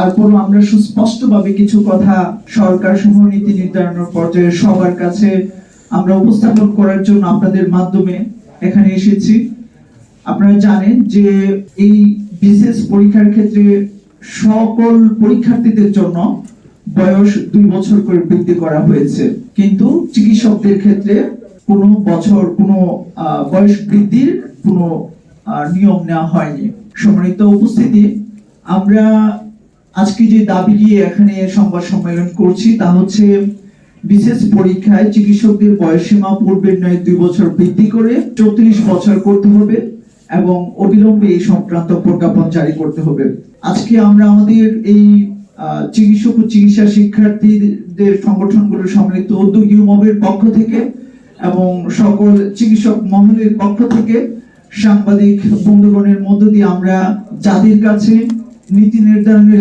তারপরও আমরা সুস্পষ্টভাবে কিছু কথা সরকার সহ নীতি নির্ধারণের পর্যায়ে সবার কাছে আমরা উপস্থাপন করার জন্য আপনাদের মাধ্যমে এখানে এসেছি। আপনারা জানেন যে এই বিশেষ পরীক্ষার ক্ষেত্রে সকল পরীক্ষার্থীদের জন্য বয়স 2 বছর করে বৃদ্ধি করা হয়েছে, কিন্তু চিকিৎসকদের ক্ষেত্রে কোনো বছর কোনো বয়স বৃদ্ধির কোনো নিয়ম নেওয়া হয়নি। সম্মানিত উপস্থিতি, আমরা আজকে যে দাবি নিয়ে এখানে সংবাদ সম্মেলন করছি তা হচ্ছে বিশেষ পরীক্ষায় চিকিৎসকদের বয়সসীমা পূর্বের ন্যায় 2 বছর বৃদ্ধি করে 34 বছর করতে হবে এবং অবিলম্বে এই সংক্রান্ত প্রজ্ঞাপন জারি করতে হবে। আজকে আমরা আমাদের এই চিকিৎসক ও চিকিৎসা শিক্ষার্থীদের সংগঠনগুলোর সম্মিলিত উদ্যোগী মবের পক্ষ থেকে এবং সকল চিকিৎসক মহলের পক্ষ থেকে সাংবাদিক বন্ধুগণের মধ্য দিয়ে আমরা যাদের কাছে নীতি নির্ধারণের